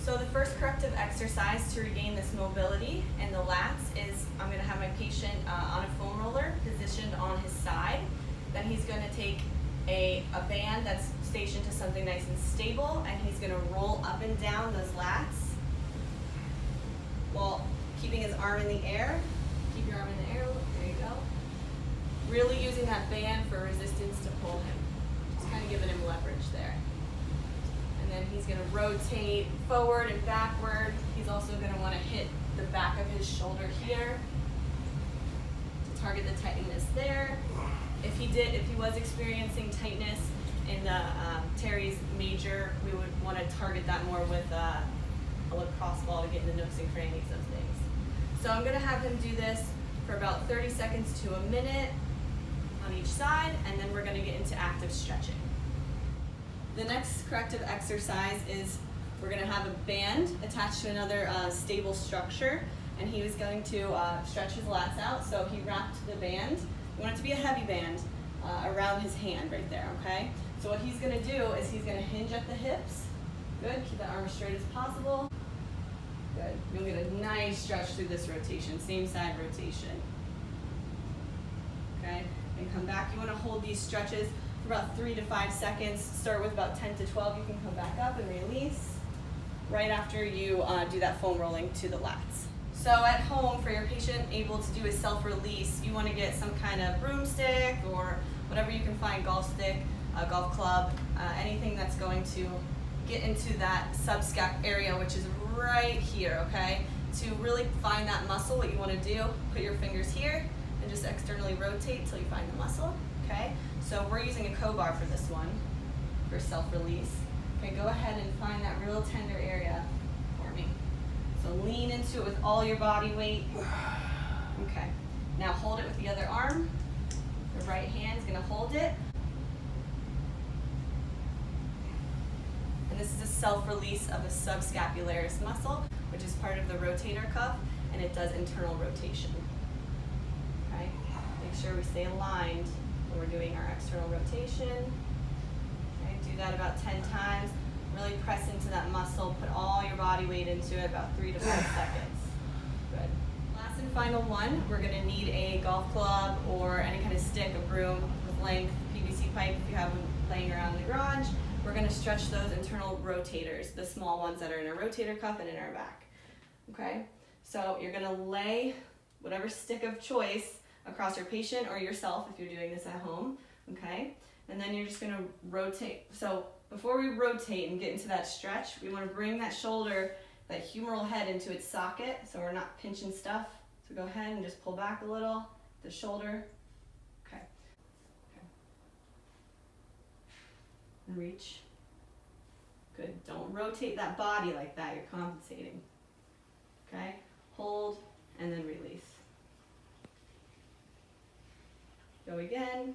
So the first corrective exercise to regain this mobility in the lats is I'm going to have my patient on a foam roller positioned on his side. Then he's going to take a band that's stationed to something nice and stable, and he's going to roll up and down those lats while keeping his arm in the air. Keep your arm in the air, there you go. Really using that band for resistance to pull him. Just kind of giving him leverage there. And then he's going to rotate forward and backward. He's also going to want to hit the back of his shoulder here to target the tightness there. If he was experiencing tightness in the teres major, we would want to target that more with a lacrosse ball to get in the nooks and crannies of things. So I'm going to have him do this for about 30 seconds to a minute on each side, and then we're going to get into active stretching. The next corrective exercise is we're going to have a band attached to another stable structure, and he was going to stretch his lats out. So he wrapped the band. We want it to be a heavy band around his hand right there, okay? So what he's going to do is he's going to hinge at the hips. Good, keep that arm as straight as possible. Good, you'll get a nice stretch through this rotation, same side rotation. Okay, and come back. You want to hold these stretches for about 3 to 5 seconds. Start with about 10 to 12. You can come back up and release right after you do that foam rolling to the lats. So at home, for your patient able to do a self-release, you want to get some kind of broomstick or whatever you can find, golf stick, a golf club, anything that's going to get into that subscap area, which is right here, okay? To really find that muscle, what you want to do, put your fingers here and just externally rotate till you find the muscle, okay? So we're using a co-bar for this one, for self-release. Okay, go ahead and find that real tender area for me. So lean into it with all your body weight. Okay, now hold it with the other arm. The right hand is gonna hold it. And this is a self-release of the subscapularis muscle, which is part of the rotator cuff, and it does internal rotation. Okay, make sure we stay aligned when we're doing our external rotation. Okay, do that about 10 times. Really press into that muscle, put all your body weight into it, about 3 to 5 seconds. Good. Last and final one, we're gonna need a golf club or any kind of stick, a broom with length, PVC pipe if you have them laying around in the garage. We're gonna stretch those internal rotators, the small ones that are in our rotator cuff and in our back. Okay, so you're gonna lay whatever stick of choice across your patient or yourself if you're doing this at home, okay? And then you're just gonna rotate. So before we rotate and get into that stretch, we wanna bring that shoulder, that humeral head into its socket so we're not pinching stuff. So go ahead and just pull back a little, the shoulder, okay. And reach. Good, don't rotate that body like that, you're compensating. Okay, hold and then release. Go again.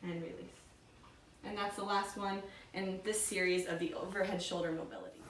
And release. And that's the last one in this series of the overhead shoulder mobility.